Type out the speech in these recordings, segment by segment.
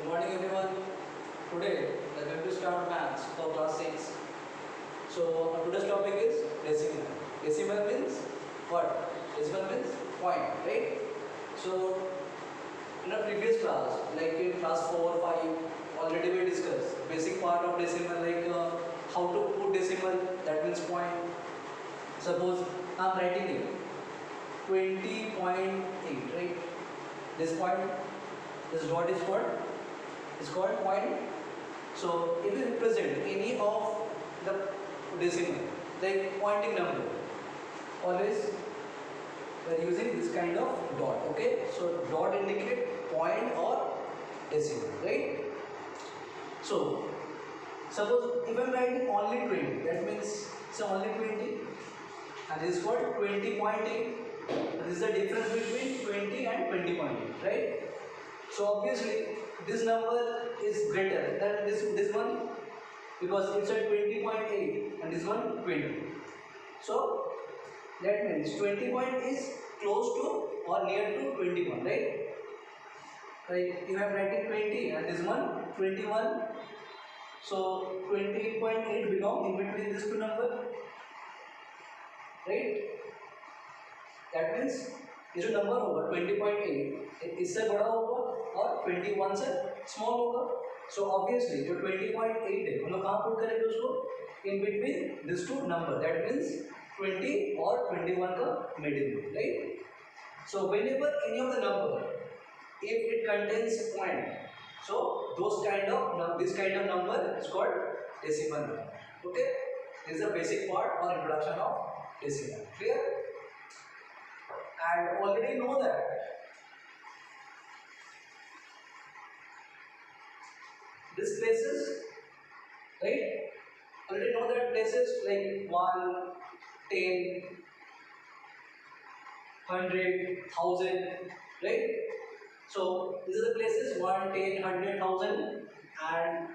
morning everyone. Today we are going to start maths for class 6. So today's topic is decimal. Decimal means what? Decimal means point, right? So in our previous class, like in class 4 or 5, already we discussed basic part of decimal, like how to put decimal, that means point. Suppose I am writing here 20.8, right? This point, this dot is called point. So if you represent any of the decimal, like pointing number, always we are using this kind of dot. Okay, so dot indicate point or decimal, right? So suppose if I am writing only 20, that means it's only 20, and this is called 20.8. This is the difference between 20 and 20.8, right? So obviously this number is greater than this one, because it's at 20.8 and this one 20. So that means 20 is close to or near to 21, right? Like if I am writing 20 and this one 21, so 20.8 belong in between these two numbers, right? That means ये जो number होगा 20.8 इससे बड़ा होगा और 21 से small होगा. So obviously जो 20.8 है हम लोग कहाँ पुट करेंगे उसको? In between this two number, that means 20 और 21 का मिडिल में, right? So whenever any of the number if it contains point, so this kind of number is called decimal number. Okay, this is the basic part or introduction of decimal. Clear? And already know that these places, right? Already know that places like 1, 10, 100, 1000, right? So these are the places 1, 10, 100, 1000, and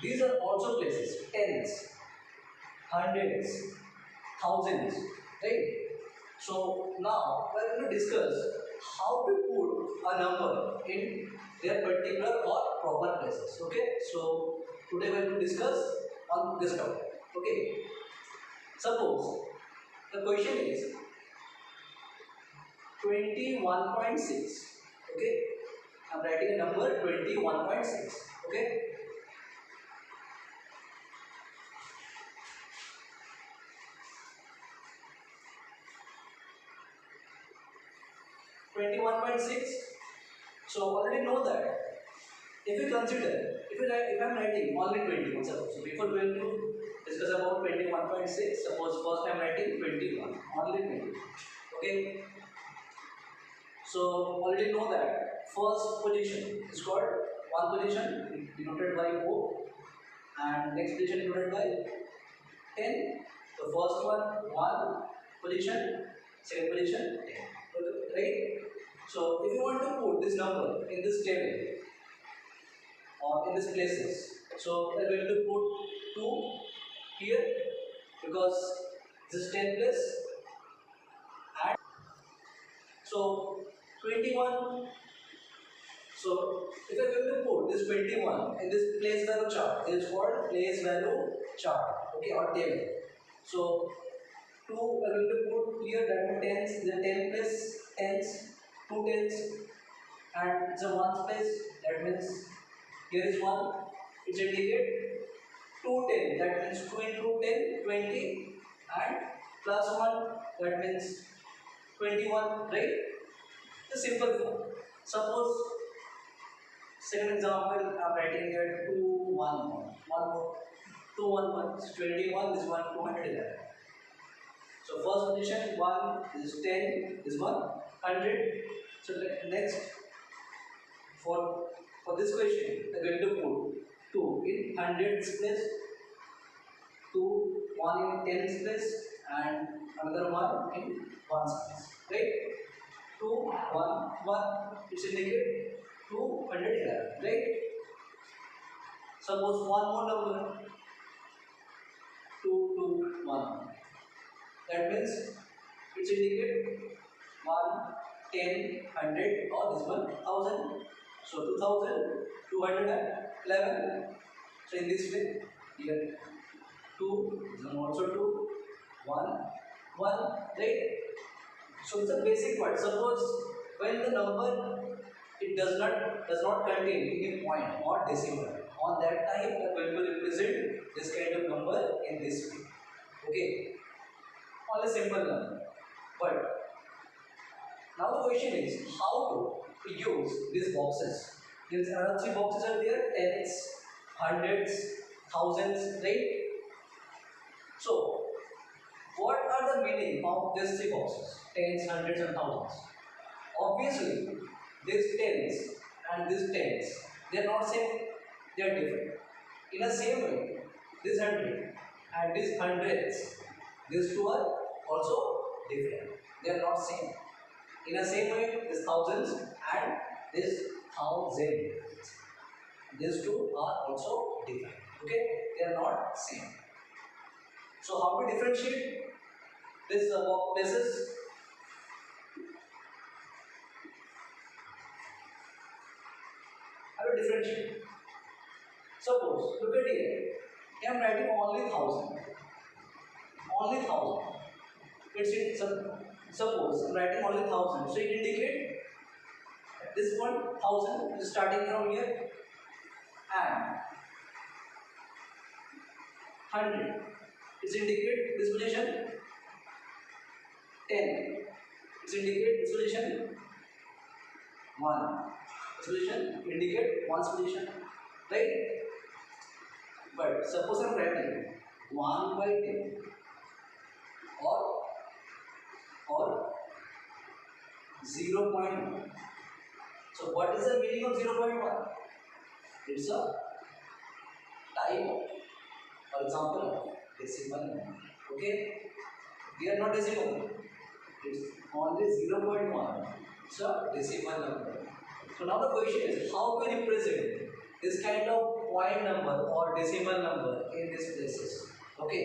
these are also places tens, hundreds, thousands, right? So now we are going to discuss how to put a number in their particular or proper places. Okay, so today we are going to discuss on this topic. Okay, suppose the question is 21.6. Okay, I am writing a number 21.6. Okay. 21.6. So already know that if you consider, if I am writing only 21, suppose. So before going to discuss about 21.6, suppose first I am writing 21, only 20. Okay. So already know that first position is called one position denoted by O, and next position denoted by 10. The first one position, second position 10. Right? So if you want to put this number in this table or in these places, so we are going to put 2 here because this is 10 place, and so 21. So if I are going to put this 21 in this place value chart, it is called place value chart, okay, or table. So 2 we are going to put here, that means tens, the 10 place tens, 2 tens, and the ones place, that means here is 1, it indicate 2 10, that means 2 into 10, 20, and plus 1, that means 21, right? The simple form. Suppose second example I am writing here 2 1 1 2 1 1 is 21, this one 211. So first position 1, this is 10, this one 100. So next for this question I am going to put 2 in hundreds place, 2 1 in tens place, and another one in ones place, right? 2 1 1 is indicate 211, right? Suppose one more number 2 2 1, that means it's indicate 1 10 100 or this one 1000. So 2211. So in this way, here 2, then also 2, 1, 1, right? So it's a basic part. Suppose when the number it does not contain any point or decimal, on that time we are going to represent this kind of number in this way. Okay, all a simple number. But now the question is how to use these boxes. There are three boxes are there: tens, hundreds, thousands, right? So what are the meaning of these three boxes? Tens, hundreds, and thousands. Obviously, these tens and these tens, they are not same, they are different. In the same way, this hundred and these hundreds, these two are also different. They are not same. In the same way, this thousands and this thousand, these two are also different. Okay, they are not same. So how we differentiate this places? How we differentiate? Suppose, look at here. I am writing only thousand. Only thousand. Suppose I am writing only thousand. So it indicate this one thousand is starting from here and hundred. It's indicate this position. 10. It's indicate this position. 1. This position indicate one's position. Right? But suppose I am writing 1 by 10 or or 0.1. So what is the meaning of 0.1? It's a type of, for example, decimal number. Okay? They are not decimal. It's only 0.1. It's a decimal number. So now the question is how to represent this kind of point number or decimal number in these places. Okay.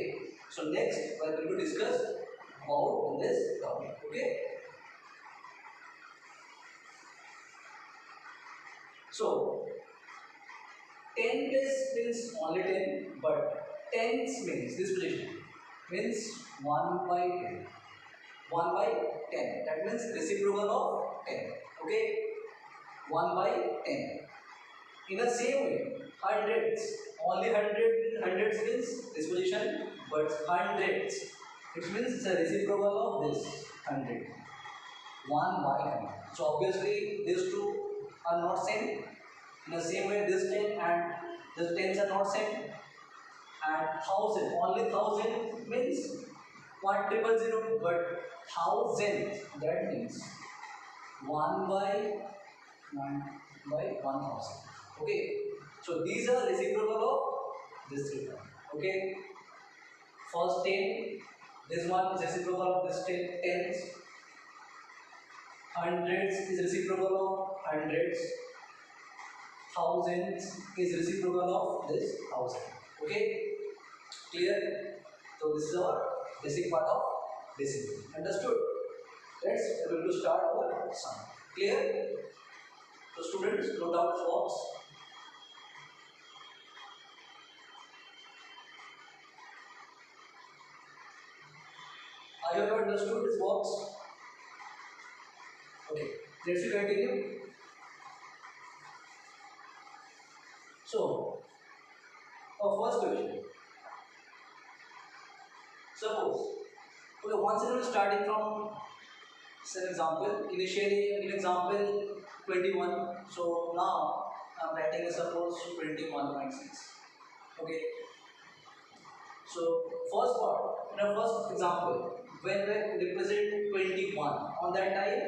So next we are going to discuss about this topic. Okay. So 10 place means only 10, but tens means this position means 1 by 10. 1 by 10. That means reciprocal of 10. Okay? 1 by 10. In the same way, hundreds. Only hundreds means this position, but hundreds. It means it's a reciprocal of this 100. 1 by 100. So obviously these two are not same. In the same way, this 10 and this tens are not same. And thousand, only thousand means 1,000, but thousand that means 1 by 1,000. Okay, so these are reciprocal of this three. Okay, first 10, this one is reciprocal of this 10 tens. Hundreds is reciprocal of hundreds. Thousands is reciprocal of this thousand. Okay, clear? So this is our basic part of decimal. Understood? Let's we will start our sum. Clear? So students, note down the box. I have not understood this box. Okay, let's continue. So, our first question. Suppose, okay, once again starting from say example. Initially, in example 21. So now I'm writing a suppose 21.6. Okay. So first part, in our first example, when we represent 21, on that time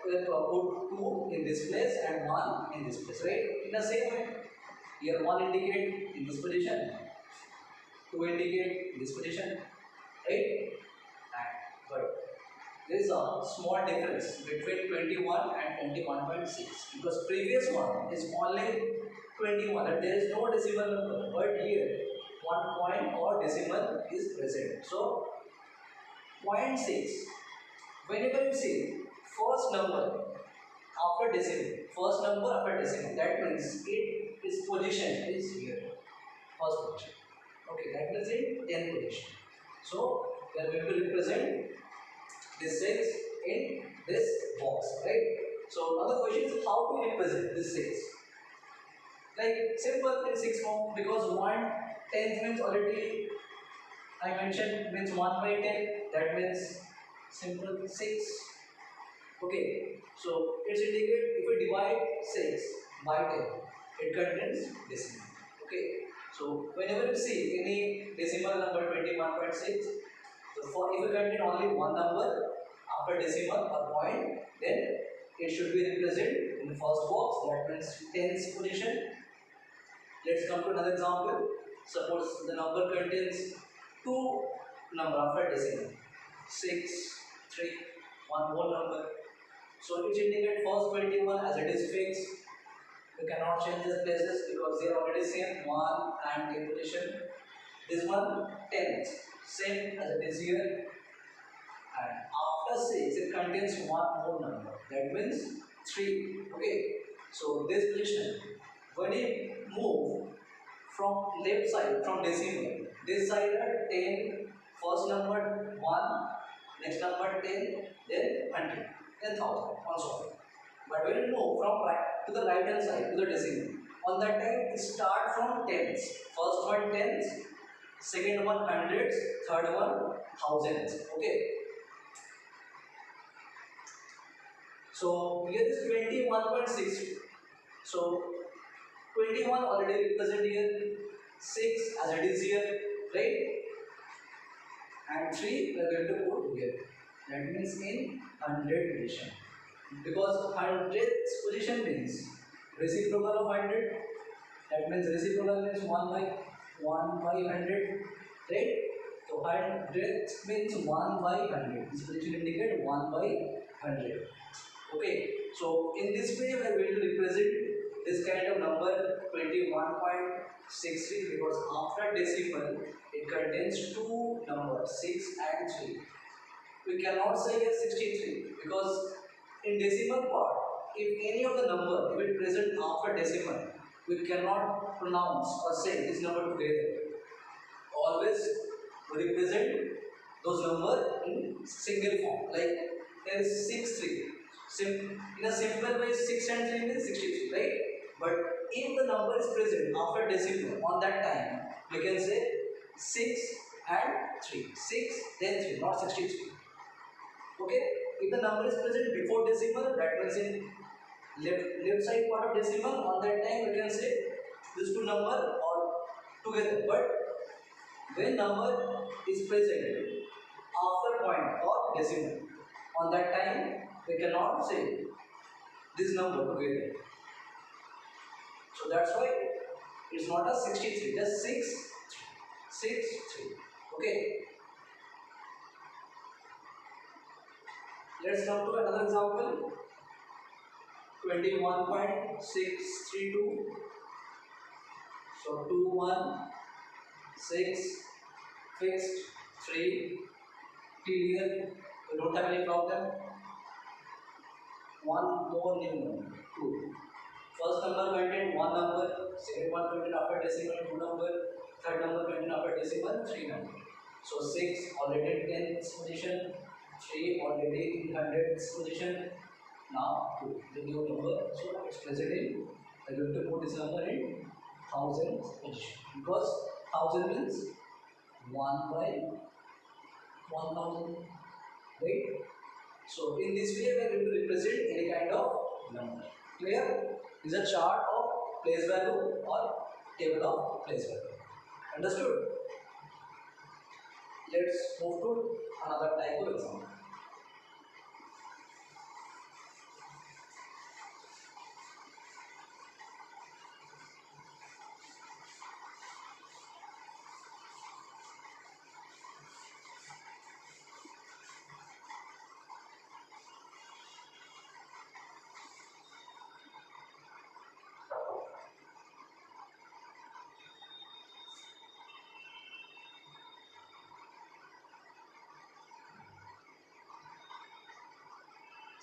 we have put 2 in this place and 1 in this place, right? In the same way, here 1 indicate in this position, 2 indicate in this position, right? But there is a small difference between 21 and 21.6 because previous one is only 21 and there is no decimal number, but here 1 point or decimal is present. So 0.6, whenever you see first number after decimal. First number after decimal. That means its position is here. First position. Okay, that means in 10th position. So we are going to represent this 6 in this box, right? So now the question is how to represent this 6. Like simple in 6 form, because 1/10 means already I mentioned means 1/10. That means simple 6. Okay, so it's indicate if we divide 6 by 10, it contains decimal. Okay, so whenever you see any decimal number 21.6, so for if you contain only one number after decimal or point, then it should be represented in the first box. That means 10th position. Let's come to another example. Suppose the number contains two number after decimal, 6, 3, one whole number. So it indicates first 21 as it is fixed. We cannot change the places because they are already same 1 and 10 position. This one 10th, same as it is here. And after 6 it contains one more number. That means 3. Okay. So this position, when you move from left side from decimal, this side are 10, first number 1, next number 10, then 100, then 1000, and so on. But when you move from right to the right hand side to the decimal, on that time it start from tens. First one tens, second one hundreds, third one thousands. Okay. So here is 21.6. So 21 already represented here, 6 as it is here, right? And 3 we are going to put here. That means in 100 position. Because 100th position means reciprocal of 100. That means reciprocal means 1 by 100, right? So 100th means 1 by 100. This position indicate 1 by 100. Okay, so in this way we are going to represent this kind of number 21.63 because after decimal it contains two numbers 6 and 3. We cannot say here 63 because in decimal part, if any of the number if it present after decimal, we cannot pronounce or say this number together. Always represent those numbers in single form. Like there is 6 3. In a simple way, 6 and 3 means 63, right? But if the number is present after decimal, on that time we can say 6 and 3. 6 then 3, not 63. Okay, if the number is present before decimal, that means in left side part of decimal, on that time we can say these two number or together. But when number is present after point or decimal, on that time we cannot say this number together. So that's why it's not a 63, just 6 3. Okay. Let's come to another example. 21.632. So 2 1 6 fixed 3 clear. We don't have any problem. One more new number 2. First number contained one number, second one contained after decimal 2 number, third number contained after decimal 3 number. So 6 already in 10th position, 3 already in 100th position. Now 2, the new number. So it's present in, I'm going to put this number in 1000th position because 1000 means 1 by 1000, right? So in this way we are going to represent any kind of number. Clear? This is a chart of place value or table of place value. Understood? Let's move to another type of example.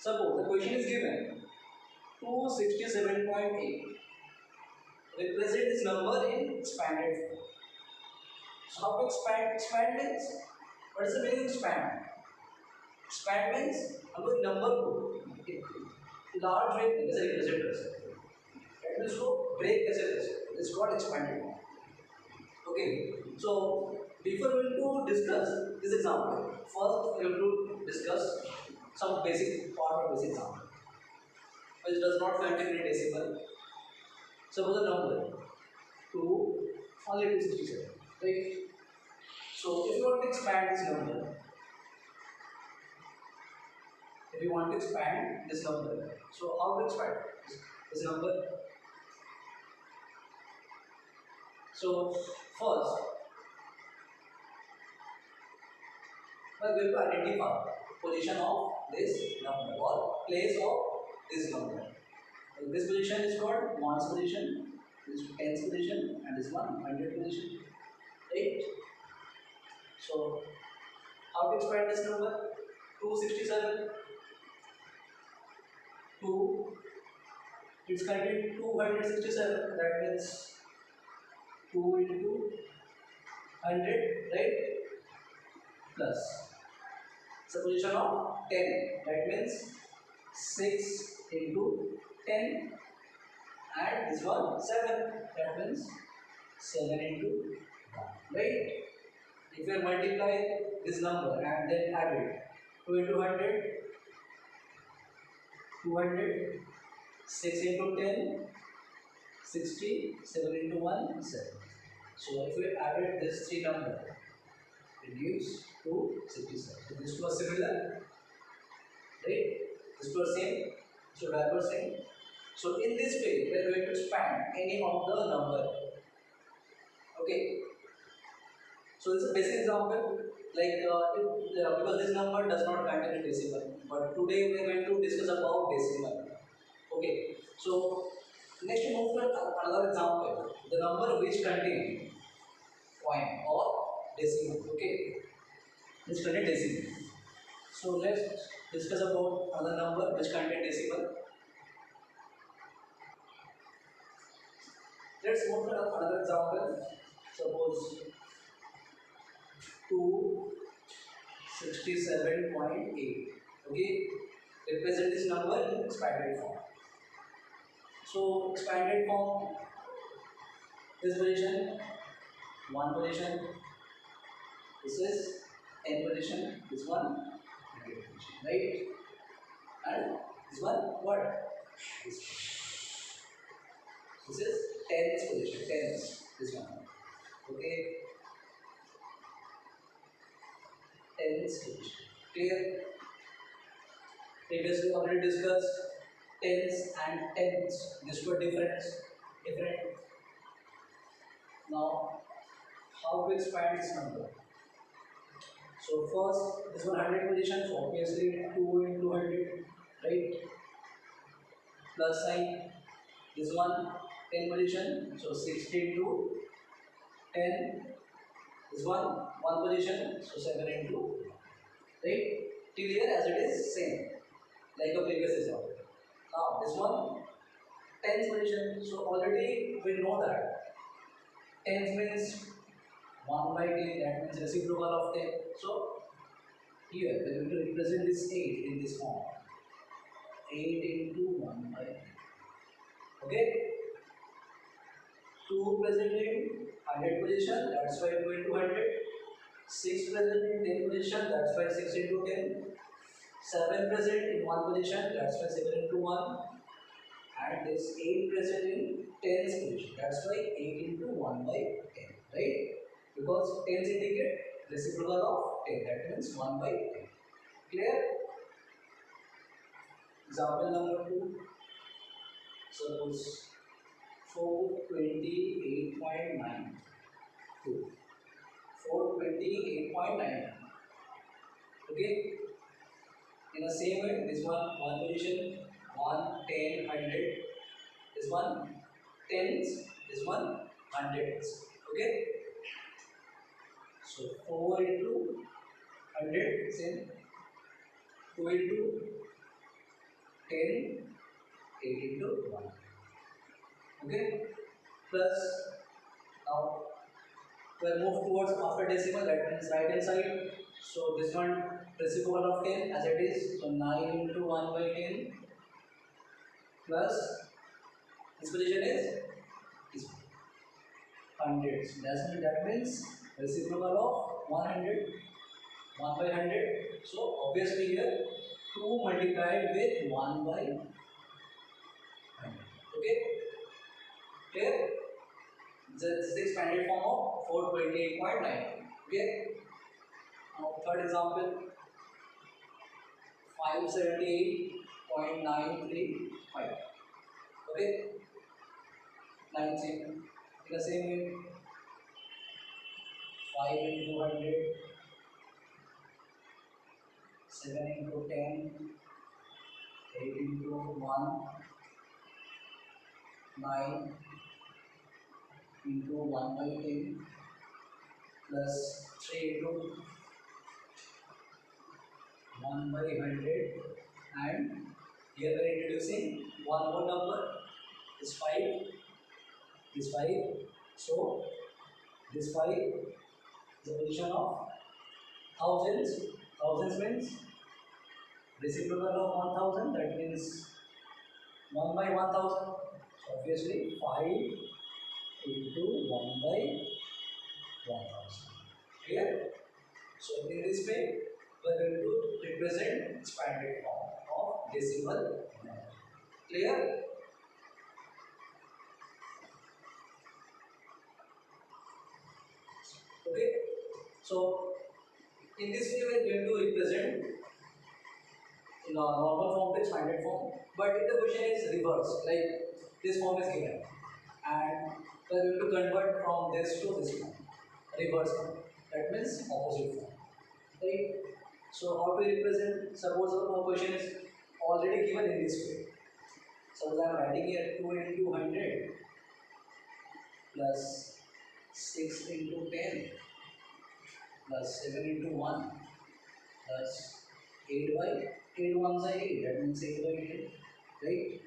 Suppose the question is given 267.8. Represent this number in expanded form. So how to expand? Expand means, what is the meaning of expand? Expand means हमको एक number को large way में कैसे represent कर सकते हैं? That means उसको break कैसे कर सकते हैं? It's called expanded form. Okay. So before we will to discuss this example, first we have to discuss some basic part of this example, which does not contain any decimal. Suppose a number 2 only 267, right? So if you want to expand this number, so how to expand this number? So first, we are going to identify position of this number or place of this number. So this position is called ones position, this tens position, and this one hundred position, right? So how to expand this number? 267. 2, it's contained 267, that means 2 into 100, right? Plus subposition of 10, that means 6 into 10, and this one 7, that means 7 into 1, right? If you multiply this number and then add it, 2 into 100, 200, 6 into 10, 60, 7 into 1, 7. So if we added this three number, it gives 267. So these two are similar, right? These two are same, so value are same. So in this way, we are going to expand any of the number. Okay. So this is a basic example. Like because this number does not contain a decimal, but today we are going to discuss about decimal. Okay. So next we move to another example. The number which contain point or decimal. Okay. Which contain decimal. So let's discuss about another number which contain decimal. Let's move to another example. Suppose 267.8. Okay. Represent this number in expanded form. So expanded form, this position, 1 position, this is 10 position, this one 100 position, right? And this one what? This is 10th position, 10th, this one. Okay, 10th position. Clear? Previously already discussed tens and tens. These were different. Now, how to expand this number? So first, this one 100 position, so obviously 2 into 100, right? Plus sign. This one 10 position, so 60 into 10. This one 1 position, so 7 into 1. Right? Till here as it is same, like the previous example. Now this one 10th position, so already we know that 10th means 1 by 10, that means reciprocal of 10. So here we are going to represent this 8 in this form. 8 into 1 by 10. Okay? 2 present in 100 position, that's why 2 into 100. 6 present in 10 position, that's why 6 into 10. 7 present in 1 position, that's why 7 into 1. And this 8 present in 10's position, that's why 8 into 1 by 10, right? Because 10's indicate reciprocal of 10, that means 1 by 10. Clear? Example number 2. Suppose 428.92. 428.9. Okay? In the same way, this one 1 position, 1, 10, 100. This one tens, this one hundreds. Okay? So 4 into 100, same. 2 into 10, 8 into 1. Okay? Plus, now we'll move towards after decimal, that means right hand side. So this one reciprocal of 10 as it is. So 9 into 1 by 10 plus this position is 100. So that means reciprocal of 100, 1 by 100. So obviously here 2 multiplied with 1 by 100. Okay? Clear? This is the expanded form of 428.9. Okay? Now third example, 578.935. Okay? 93. In the same way, 5 into 100, 7 into 10, 8 into 1, 9 into 1 by 10 plus 3 into 1 by 100, and here we are introducing one more number, is 5, this 5. So this 5 is the position of thousands. Thousands means reciprocal of 1000, that means 1 by 1000. So obviously 5 into 1 by 1000. Clear? So in this way, we are going to represent expanded form of decimal number. Clear? Okay. So in this way, we are going to represent in a normal form to expanded form. But if the question is reverse, like this form is given, and we are going to convert from this to this form, reverse form. That means opposite form. Right? So how to represent? Suppose our question is already given in this way. Suppose I am writing here 2 into 100 plus 6 into 10 plus 7 into 1 plus 8 by 8 ones are 8. That means 8 by 10. Right?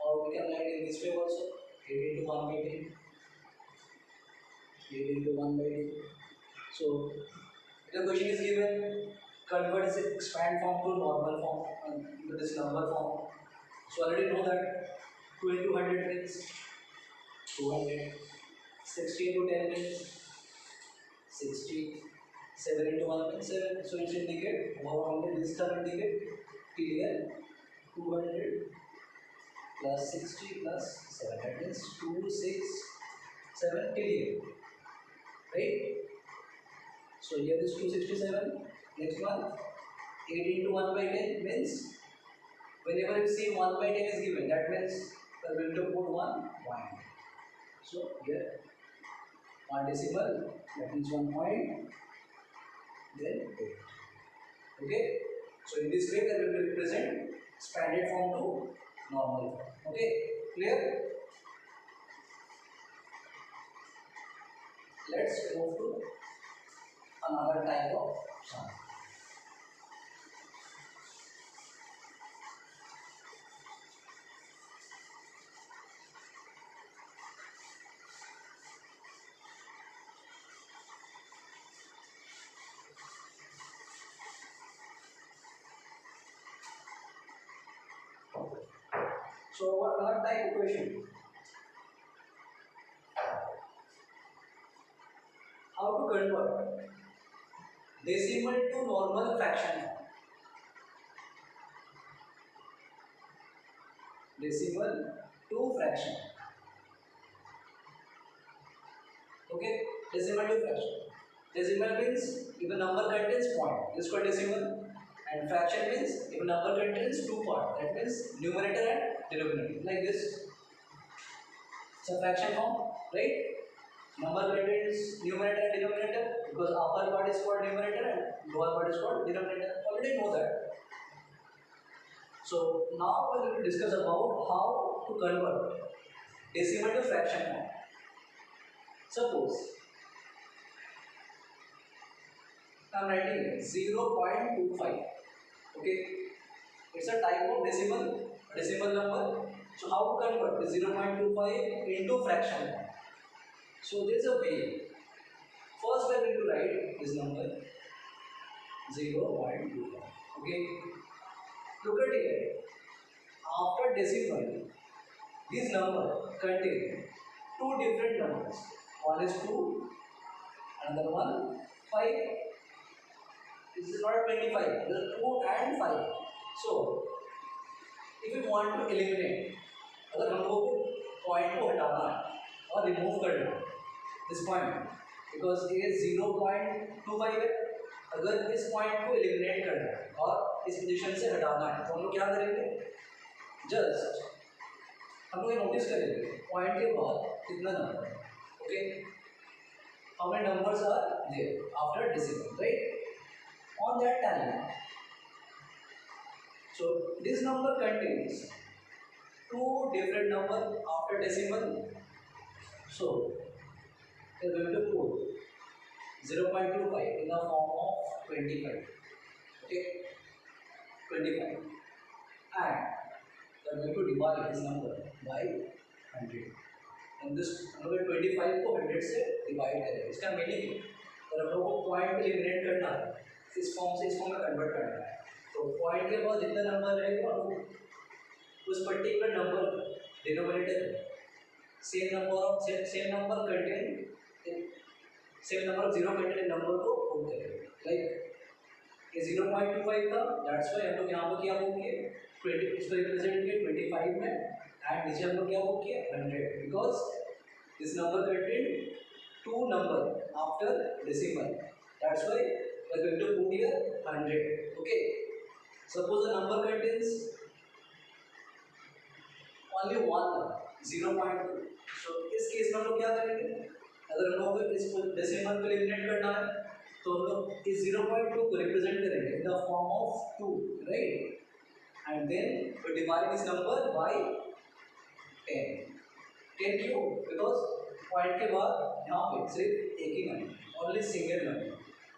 Or we can write in this way also, 8 into 1 by 10. 8 into 1 by 10. So the question is given, convert this expand form to normal form, to this number form. So already know that 2 into 100 means 200, 60 into 10 means 60, 7 into 1 means 7. So it's indicate over 100, this term indicate clear 200 plus 60 plus 7. That means 2, 6, 7 clear. Right? So here is 267. Next one, 8 into 1 by 10 means whenever you see 1 by 10 is given, that means we are going to put 1 point. So here 1 decimal, that means 1 point, then 8. Okay? So in this way we are going to represent expanded form to normal form. Okay? Clear? Let's move to another type of sum. So what another type of question? How to convert decimal to normal fraction form? Decimal to fraction. Okay? Decimal to fraction. Decimal means if a number contains point, this is called decimal. And fraction means if a number contains two parts, that means numerator and denominator. Like this. It's a fraction form, right? Number contains numerator and denominator because upper part is called numerator and lower part is called denominator. Already know that. So now we are going to discuss about how to convert decimal to fraction form. Suppose I am writing 0.25. Okay, it's a type of decimal number. So how to convert the 0.25 into fraction? So there is a way. First we are going to write this number 0.25. Okay. Look at here. After decimal, this number contain two different numbers. One is 2, another one 5. This is not 25. This is 2 and 5. So if you want to eliminate, अगर हम लोगों को point को हटाना है और remove करना है दिस पॉइंट बिकॉज ये 0.25 है, अगर इस पॉइंट को एलिमिनेट करना है और इस पोजीशन से हटाना है तो हम लोग क्या करेंगे, जस्ट हम लोग ये नोटिस करेंगे पॉइंट के बाद कितना नंबर है. Okay, how many numbers are there after decimal, right? On that time, so this number contains two different number after decimal. So we are going to put 0.25 in the form of 25. Okay, 25, and we are going to divide this number by 100. And this number 25 को 100 से divide करेंगे. इसका meaning अगर हम लोगों को point को eliminate करना है, इस फॉर्म से इस फॉर्म में कन्वर्ट करना है, तो पॉइंट के बाद जितना नंबर रहेगा उस particular number denominator same number contain same number of zero contain number को पुट करेंगे. लाइक ये 0.25 था, दैट्स व्हाई हम लोग यहाँ पर क्या बुक किए 20, इसको रिप्रेजेंट किए 25 में, एंड नीचे हम लोग क्या बुक किए 100 because this number contain two number after decimal, that's why we are going to put here 100. Okay, suppose the number contains only one number 0.2. so इस केस में हम लोग क्या करेंगे, अगर हम लोग इस डेसिमल को एलिमिनेट करना है तो हम लोग इस 0.2 को रिप्रेजेंट करेंगे in the form of 2, right? And then we divide this number by 10. 10 क्यों? बिकॉज पॉइंट के बाद यहाँ पे सिर्फ एक ही नंबर, only single number,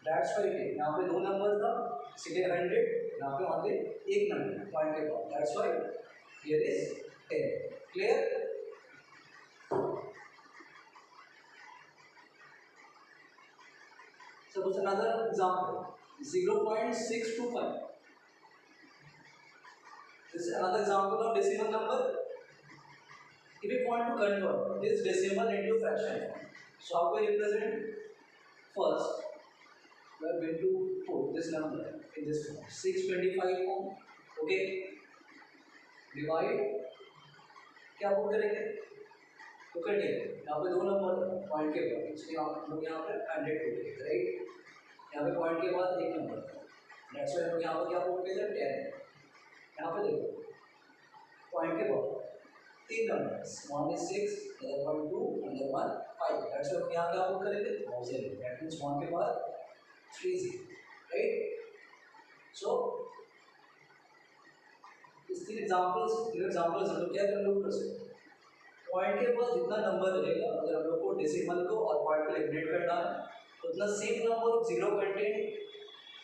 that's why यहाँ पे दो नंबर था इसलिए 100, यहाँ पे ओनली एक नंबर पॉइंट के बाद, that's why here is 10. Clear? Suppose another example 0.625. This is another example of decimal number. If you want to convert this decimal into fraction, so how we represent? First, we are going to put this number in this form 625 form. Okay, divide क्या put करेंगे, तो कटिए यहाँ पे दो number point के बाद, इसलिए हम लोग यहाँ पे 100 पुट करेंगे, राइट? यहाँ पे पॉइंट के बाद एक नंबर, दैट्स व्हाई हम लोग यहाँ पे क्या पुट करेंगे 10. यहाँ पे देखो पॉइंट के बाद तीन numbers, one is 6, other one 2, other one 5, that's why हम यहाँ क्या पुट करेंगे 1000. दैट मींस वन के बाद 30, राइट? सो इस तीन एग्जांपल्स हम लोग क्या कंक्लूड कर सकते हैं, पॉइंट के बाद जितना नंबर रहेगा, अगर हम लोग को डेसिमल को और पॉइंट को एलिमिनेट करना है तो उतना same number of zero content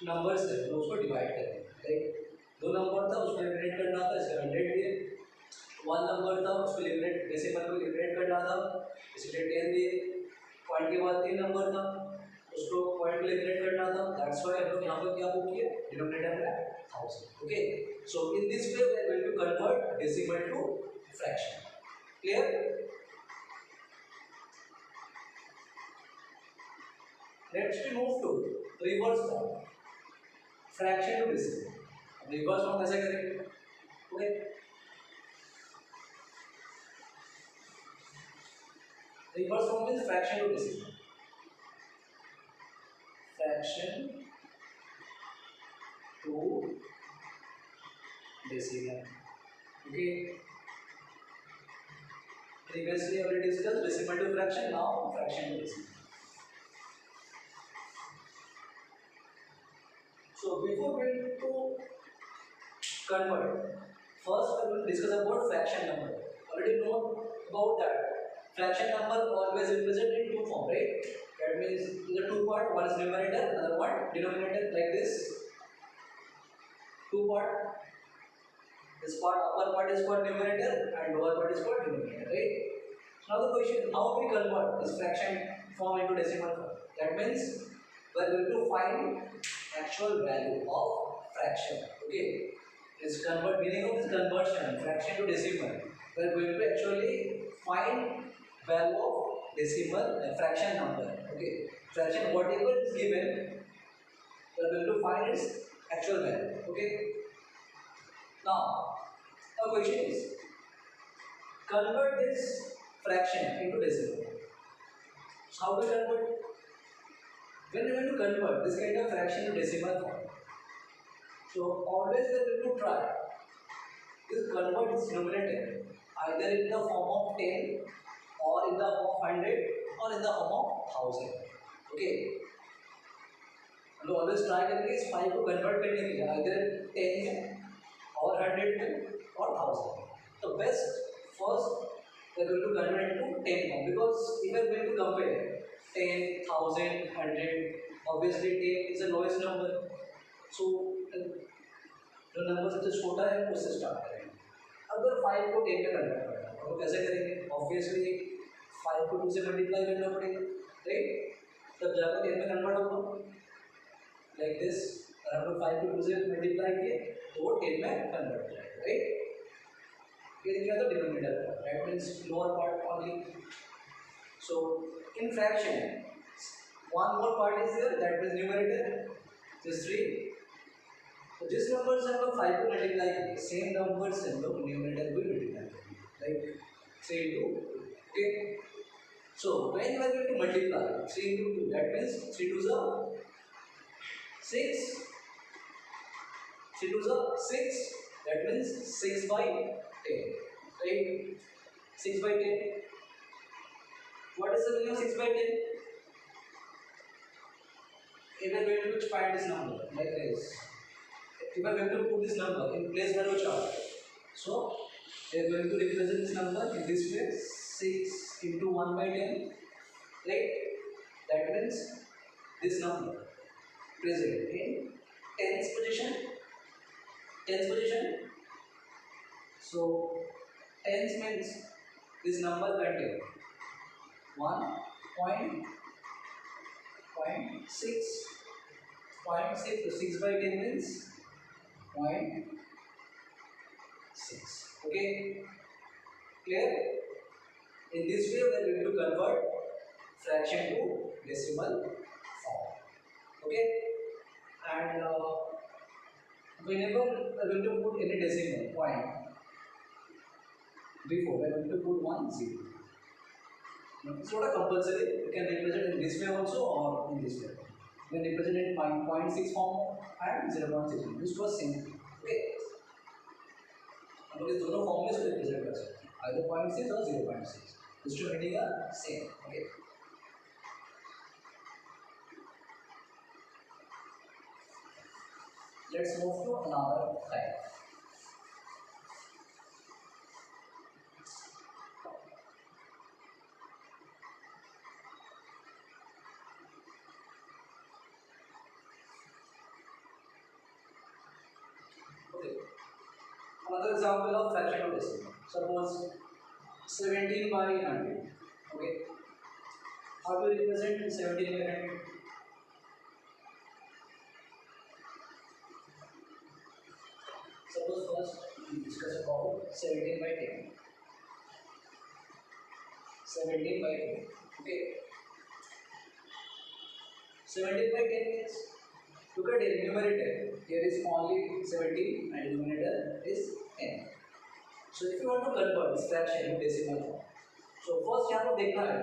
numbers है तो उसको डिवाइड करेंगे, राइट? दो नंबर था उसको एलिमिनेट करना था, इसका 100 दिए. वन नंबर था उसको एलिमिनेट डेसिमल को एलिमिनेट करना था इसलिए 10 दिए. पॉइंट के बाद तीन नंबर था उसको पॉइंट को एलिमिनेट करना था, दैट्स व्हाई हम लोग यहाँ पर क्या बुक किए डिनोमिनेटर में 1000. Okay, so in this way we are going to convert decimal to fraction. Clear? Next we move to reverse form, fraction to decimal. अब reverse form कैसे करेंगे? Okay, reverse form means fraction to decimal. Fraction to decimal. Okay. Previously already discussed decimal to fraction, now fraction to decimal. So before going to convert, first we will discuss about fraction number. Already know about that. Fraction number always represented in two form, right? That means in the two part, one is numerator, another one denominator, like this. Two part. This part, upper part is called numerator and lower part is called denominator, right? Now the question, how we convert this fraction form into decimal form? That means we are going to find actual value of fraction. Okay, this meaning of this conversion fraction to decimal. We are going to actually find value of decimal fraction number. Okay, fraction whatever is given, we are going to find its actual value. Okay. Now, the question is, convert this fraction into decimal. So how do we convert? When we are going to convert this kind of fraction to decimal form, so always we are going to try to convert this numerator either in the form of 10 or in the form of 100 or in the form of 1000. Okay. तो always try करेंगे इस 5 को convert करने के लिए either 10 में or 100 में or 1000. So best first we are going to convert into 10 form because if we are going to compare 10, 1000, 100, obviously 10 is the lowest number. So जो नंबर सबसे छोटा है उससे स्टार्ट करेंगे. अगर 5 को 10 में कन्वर्ट करना है तो कैसे करेंगे? ऑब्वियसली 5 को 2 से मल्टीप्लाई करना पड़ेगा, राइट? तब जाकर 10 में कन्वर्ट होगा. लाइक दिस, अगर हम 5 को 2 से मल्टीप्लाई किए तो वो 10 में कन्वर्ट हो जाएगा, राइट? ये क्या था? Denominator, that means lower part only. So in fraction one more part is there, that means numerator, this 3. So this numbers हम लोग 5 को मल्टीप्लाई करेंगे, सेम नंबर्स हम लोग न्यूमरेटर को मल्टीप्लाई करेंगे, like 3 into 2. Okay. So when we are going to multiply 3 into 2, that means 3 2s are 6. 3 2s are 6. That means 6 by 10. Right? 6 by 10. What is the meaning of 6 by 10? If we are going to find this number like this. If I am going to put this number in place value chart, so we are going to represent this number in this way, 6 into 1 by 10, right? That means this number present in 10th position. 10th position. So 10th means this number contains 1.6. 0.6, so 6 by 10 means 0.6. Okay, clear? In this way, we are going to convert fraction to decimal form. Okay, and whenever we are going to put any decimal point before, we are going to put 1 0. It's not a compulsory. You can represent in this way also or in this way. We can represent in 0.6 form and 0.6. This was same. Okay. हम लोग इस दोनों form में इसको represent कर सकते हैं, either 0.6 or 0.6. These two meaning are same. Okay. Let's move to another type. Another example of fraction of decimal. Suppose 17 by 100. Okay. How to represent 17 by 100? Suppose first we discuss about 17 by 10. 17 by 10. Okay. 17 by 10 means, look at the numerator. Here is only 17 and denominator is 10. So if you want to convert this fraction into decimal form, so first यहाँ पर देखना है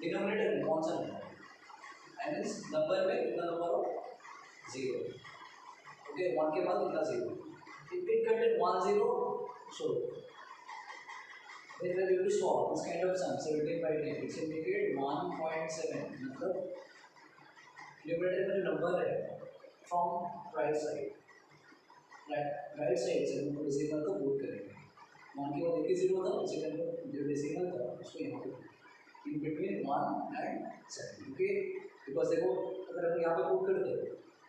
denominator में कौन सा number है. I mean number में कितना नंबर हो? 0. Okay, 1 के बाद कितना 0. If it contains 1 0, so when we are going to solve this kind of sum 17 by 10, it's indicate 1.7. मतलब numerator में जो number है from right side. Right side से हम डेसिमल को पुट करेंगे. 1 के बाद एक ही 0 था, सेकंड में जो डेसिमल था उसको यहाँ पे in between 1 and 7. Okay, because देखो अगर हम यहाँ पे पुट करते हैं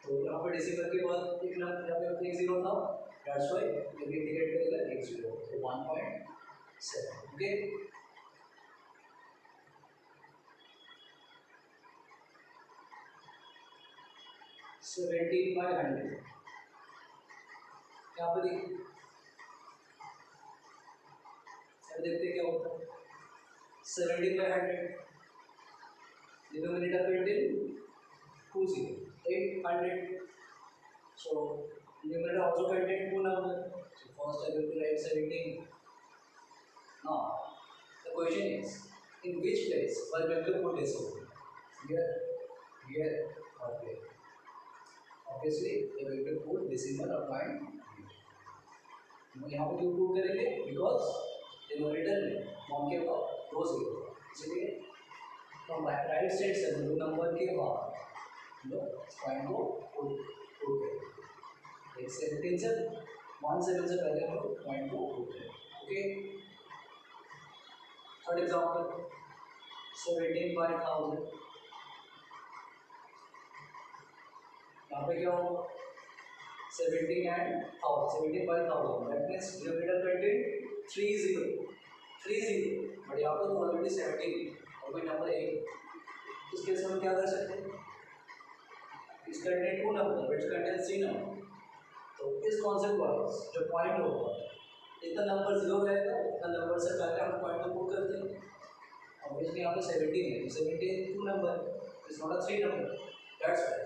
तो यहाँ पे डेसिमल के बाद एक नंबर यहाँ पे एक जीरो था, दैट्स व्हाई ये भी इंडिकेट करेगा एक जीरो, तो 1.7. ओके, 17/100 यहाँ पे देखते क्या होता है. 17/100 denominator contain 20, 800. So numerator also contain two numbers. So first I will write 17. Now the question is, in which place I will put decimal? Here or here? Obviously I will put decimal or point. यहाँ पे क्यों put करेंगे? Because denominator में one के बाद दो zero, इसलिए from right side से दो नंबर के बाद पॉइंट को पुट करेंगे. एक 17 से 17 से पहले हम लोग पॉइंट को पुट करेंगे. Okay, third example 17/1000. यहाँ पे क्या होगा? 17 and 17/1000. That means denominator contain 30, but यहाँ पर तो ऑलरेडी 17 और कोई नंबर है. इस केस में हम क्या कर सकते हैं? इस content two number, which contain 3 number. तो इस कॉन्सेप्ट वाइज जो पॉइंट होगा, जितना नंबर जीरो रहेगा उतना नंबर से पहले हम पॉइंट को पुट करते हैं. ऑब्वियसली यहाँ पे 17 है, 17 two number, it's not a 3 number. That's why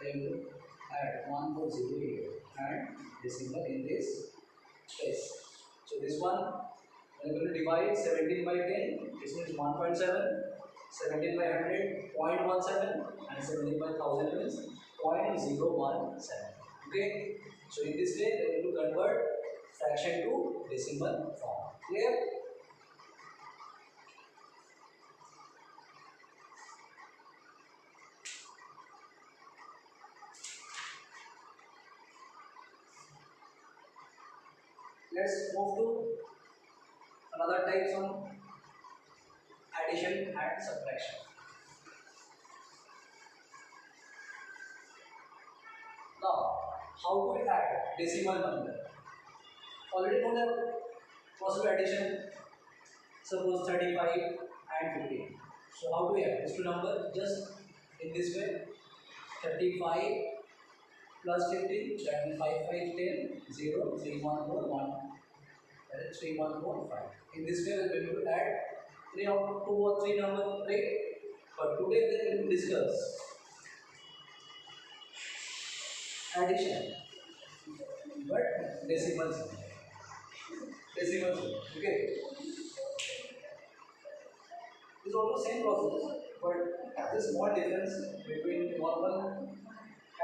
I will add 1 more 0 here and decimal in this space. So this one I am going to divide 17/10. This means 1.7. 17/100 0.17 and 17/1000 means 0.017. Okay. So in this way they will to convert fraction to decimal form. Clear? Let's move to another types of addition and subtraction. Now, how do we add decimal number? Already know the process of addition. Suppose 35 and 15. So how do we add these two numbers? Just in this way, 35 plus 15, that means 5, 5, 10, 0, 3, 1, 4, 1, that is 3, 1, 4, 5. In this way, we are going to add 2 or 3 numbers, right? But today we will discuss addition, but decimals. Okay? It's also same process, but there's small difference between normal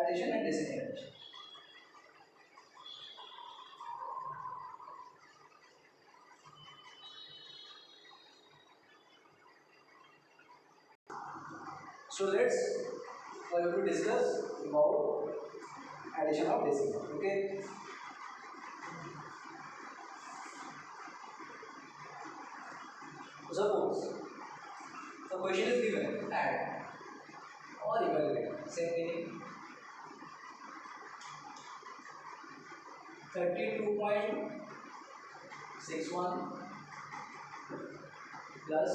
addition and decimal addition. So let's going to discuss about addition of decimal. Okay. Suppose the question is given, add or evaluate. Same meaning. 32.61 plus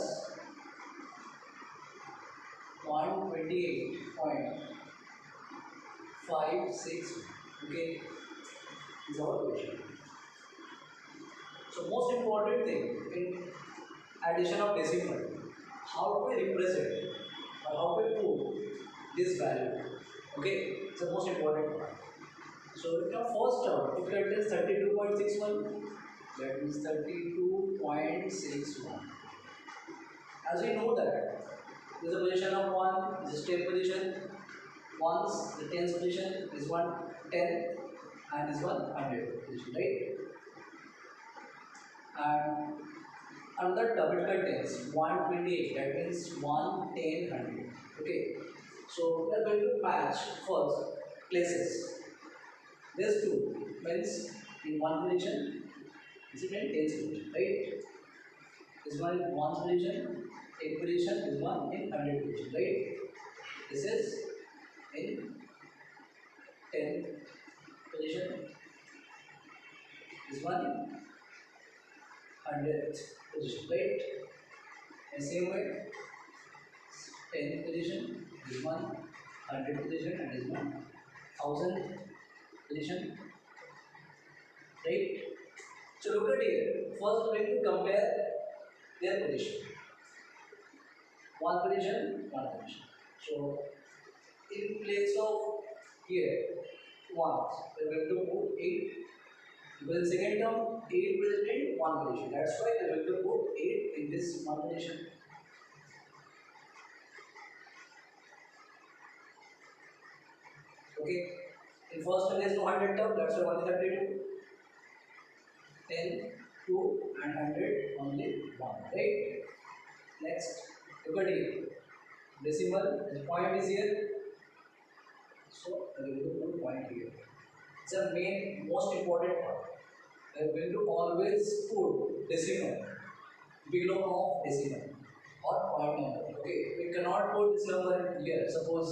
128.56. Okay, is our question. So most important thing in addition of decimal, how to represent or how to prove this value. Okay, it's the most important part. So in the first term, it contains 32.61. That means 32.61. As we know that there is a position of 1, this is 10th position. Once the 10th position is 110 and this one 100 position, right? And another term it contains 128. That means 1, 10, 100. Okay. So we are going to match first places. These two means in one position, this is in 10th position, right? This one in 1st position, 8th position, this one in 100th position, right? This is in 10th position. This one 100th position, right? And same way 10th position, this one 100th position, and this one 1000th position, right? So look at here. First we have to compare their position. One position. So in place of here 1, we are going to put 8. Because in second term 8 will in one position. That's why we are going to put 8 in this one position. Okay. In first one there is no 100 term. That's why only 32. 10, 2 and 100 only 1. Right. Next, look at here. Decimal, the point is here. So I will put point here. It's the main most important part. I am going to always put decimal below of decimal or point number. Okay, we cannot put this number here. Suppose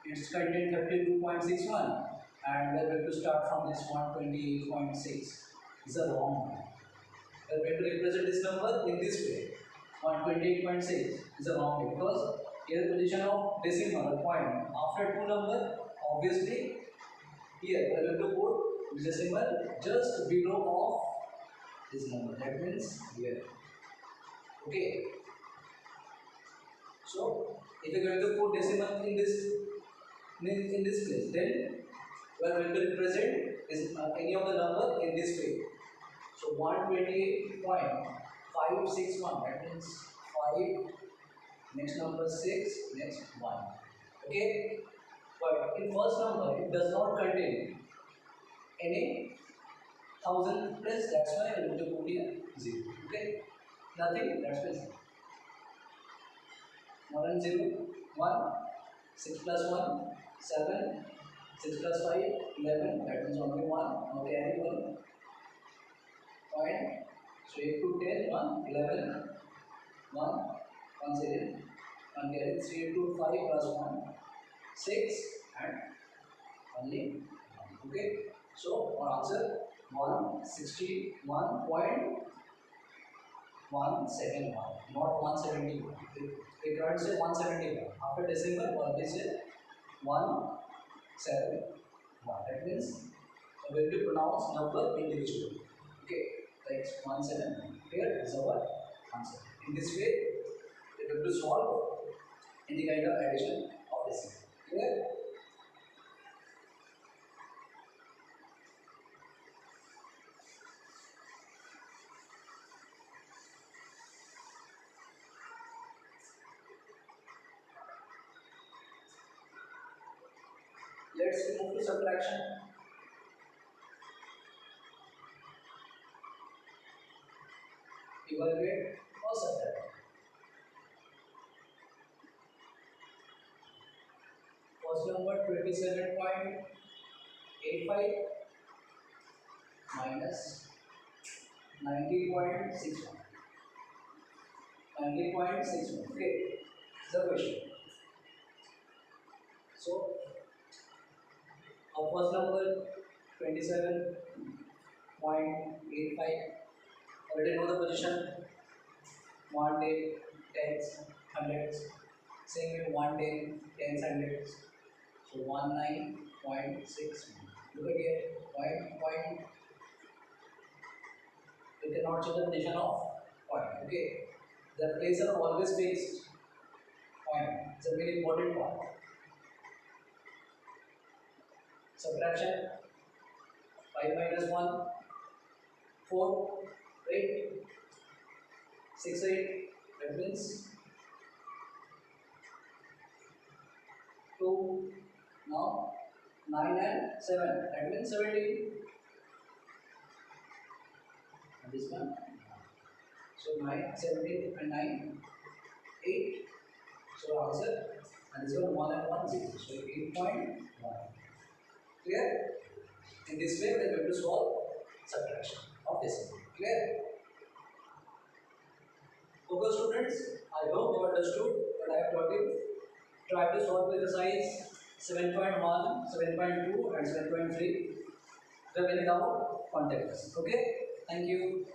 it's contained 32.61 and we are going to start from this 128.6. It's a wrong one. We are going to represent this number in this way. 128.6 is a wrong way because here position of decimal or point after two number, obviously here we are going to put decimal just below of this number. That means here. Okay. So if you are going to put decimal in this place, then we are going to represent any of the number in this way. So 128.561, that means 5, next number 6, next 1. Okay. But in first number it does not contain any 1000 plus. That's why I am going to put here 0. Okay. Nothing. That's why 0. 1 and 0, 1, 6 plus 1, 7, 6 plus 5, 11, that means only 1, now carry 1, point, so 8 to 10, 1, 11, 1, 1 0, 1 carry, 3 to 5 plus 1, 6 and only 1, okay. So our answer 161.171, not 171. We can't say 171. After decimal, always say 171. That means we will pronounce number individually. Okay, like 171. Here is our answer. In this way, we have to solve any kind of addition of decimal. Clear? Let's move to subtraction. Evaluate or subtract. First number 27.85 minus 90.61. 90.61. Okay, the question. So our first number 27.85. Already know the position. 1 day, tens, hundreds. Same way 1 day, tens, hundreds. So 19.6. Look at here. Point. We cannot change the position of point. Okay. The places are always fixed. Point. It's a very important part. Subtraction. 5 minus 1, 4, right? 6, 8, that means 2, now 9 and 7, that means 17. And this one, so 9, 17 and 9, 8. So answer, and this one 1 and 1, 0. So 8.1. Clear? In this way, we are going to solve subtraction of decimal. Clear? Okay, students, I hope you understood what I have taught you. Try to solve the exercise 7.1, 7.2 and 7.3. If you have any doubt, contact us. Okay? Thank you.